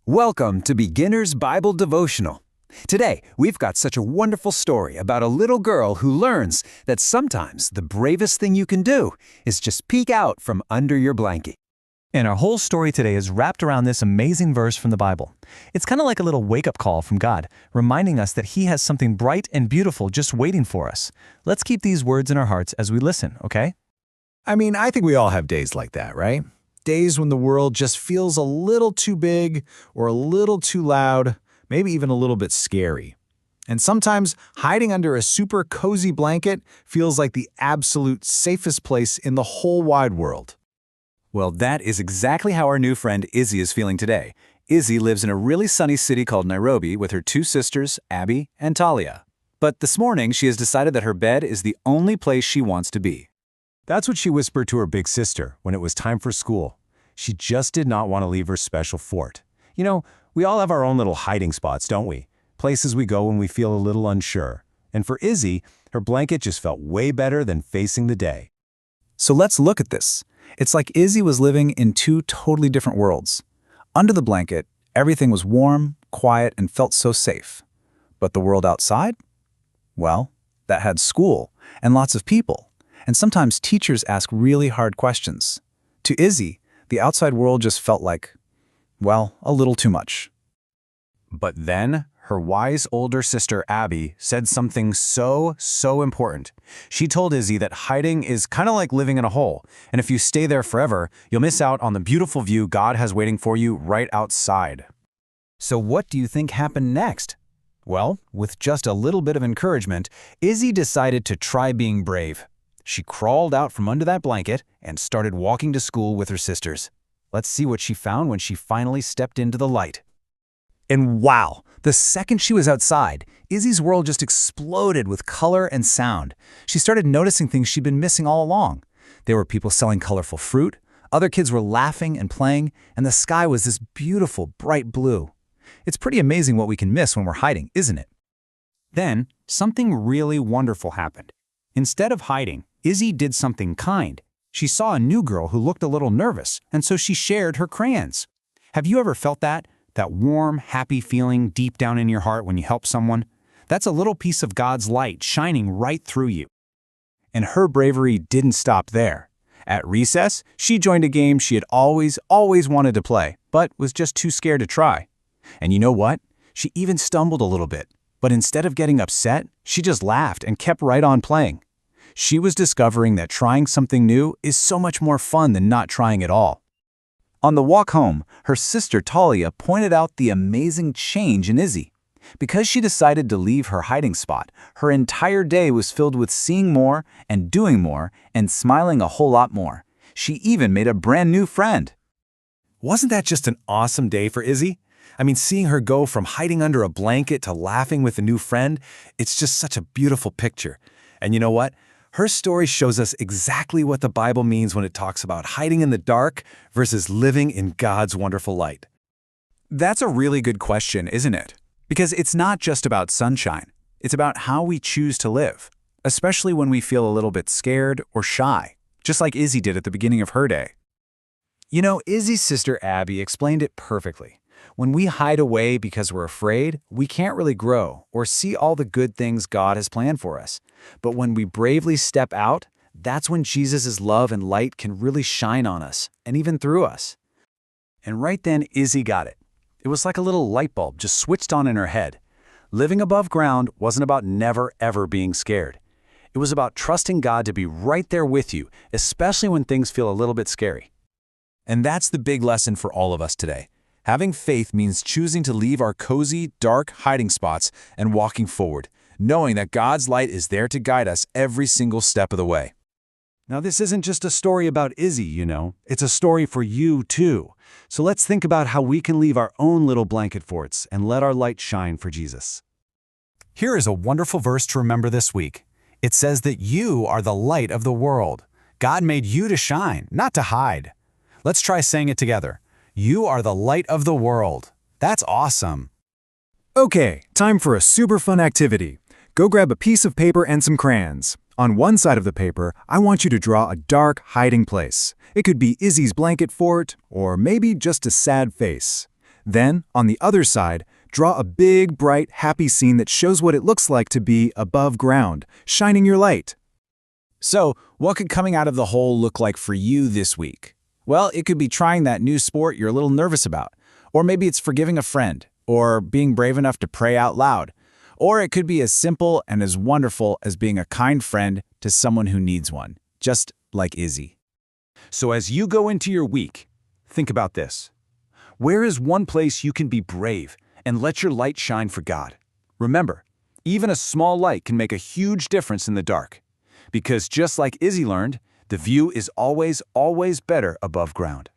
Welcome to Beginner's Bible Devotional. Today, we've got such a wonderful story about a little girl who learns that sometimes the bravest thing you can do is just peek out from under your blanket. And our whole story today is wrapped around this amazing verse from the Bible. It's kind of like a little wake-up call from God, reminding us that He has something bright and beautiful just waiting for us. Let's keep these words in our hearts as we listen, okay? I think we all have days like that, right? Days when the world just feels a little too big or a little too loud, maybe even a little bit scary. And sometimes hiding under a super cozy blanket feels like the absolute safest place in the whole wide world. Well, that is exactly how our new friend Izzy is feeling today. Izzy lives in a really sunny city called Nairobi with her two sisters, Abby and Talia. But this morning, she has decided that her bed is the only place she wants to be. That's what she whispered to her big sister when it was time for school. She just did not want to leave her special fort. You know, we all have our own little hiding spots, don't we? Places we go when we feel a little unsure. And for Izzy, her blanket just felt way better than facing the day. So let's look at this. It's like Izzy was living in two totally different worlds. Under the blanket, everything was warm, quiet, and felt so safe. But the world outside? Well, that had school and lots of people. And sometimes teachers ask really hard questions. To Izzy, the outside world just felt like, well, a little too much. But then, her wise older sister Abby said something so important. She told Izzy that hiding is kind of like living in a hole, and if you stay there forever, you'll miss out on the beautiful view God has waiting for you right outside. So what do you think happened next? Well, with just a little bit of encouragement, Izzy decided to try being brave. She crawled out from under that blanket and started walking to school with her sisters. Let's see what she found when she finally stepped into the light. And wow, the second she was outside, Izzy's world just exploded with color and sound. She started noticing things she'd been missing all along. There were people selling colorful fruit, other kids were laughing and playing, and the sky was this beautiful, bright blue. It's pretty amazing what we can miss when we're hiding, isn't it? Then, something really wonderful happened. Instead of hiding, Izzy did something kind. She saw a new girl who looked a little nervous, and so she shared her crayons. Have you ever felt that? That warm, happy feeling deep down in your heart when you help someone? That's a little piece of God's light shining right through you. And her bravery didn't stop there. At recess, she joined a game she had always wanted to play, but was just too scared to try. And you know what? She even stumbled a little bit. But instead of getting upset, she just laughed and kept right on playing. She was discovering that trying something new is so much more fun than not trying at all. On the walk home, her sister Talia pointed out the amazing change in Izzy. Because she decided to leave her hiding spot, her entire day was filled with seeing more and doing more and smiling a whole lot more. She even made a brand new friend. Wasn't that just an awesome day for Izzy? Seeing her go from hiding under a blanket to laughing with a new friend, it's just such a beautiful picture. And you know what? Her story shows us exactly what the Bible means when it talks about hiding in the dark versus living in God's wonderful light. That's a really good question, isn't it? Because it's not just about sunshine. It's about how we choose to live, especially when we feel a little bit scared or shy, just like Izzy did at the beginning of her day. You know, Izzy's sister Abby explained it perfectly. When we hide away because we're afraid, we can't really grow or see all the good things God has planned for us. But when we bravely step out, that's when Jesus' love and light can really shine on us and even through us. And right then, Izzy got it. It was like a little light bulb just switched on in her head. Living above ground wasn't about never, ever being scared. It was about trusting God to be right there with you, especially when things feel a little bit scary. And that's the big lesson for all of us today. Having faith means choosing to leave our cozy, dark hiding spots and walking forward, knowing that God's light is there to guide us every single step of the way. Now, this isn't just a story about Izzy, you know. It's a story for you, too. So let's think about how we can leave our own little blanket forts and let our light shine for Jesus. Here is a wonderful verse to remember this week. It says that you are the light of the world. God made you to shine, not to hide. Let's try saying it together. You are the light of the world. That's awesome. Okay, time for a super fun activity. Go grab a piece of paper and some crayons. On one side of the paper, I want you to draw a dark hiding place. It could be Izzy's blanket fort, or maybe just a sad face. Then, on the other side, draw a big, bright, happy scene that shows what it looks like to be above ground, shining your light. So, what could coming out of the hole look like for you this week? Well, it could be trying that new sport you're a little nervous about. Or maybe it's forgiving a friend, or being brave enough to pray out loud. Or it could be as simple and as wonderful as being a kind friend to someone who needs one, just like Izzy. So as you go into your week, think about this. Where is one place you can be brave and let your light shine for God? Remember, even a small light can make a huge difference in the dark. Because just like Izzy learned, the view is always, always better above ground.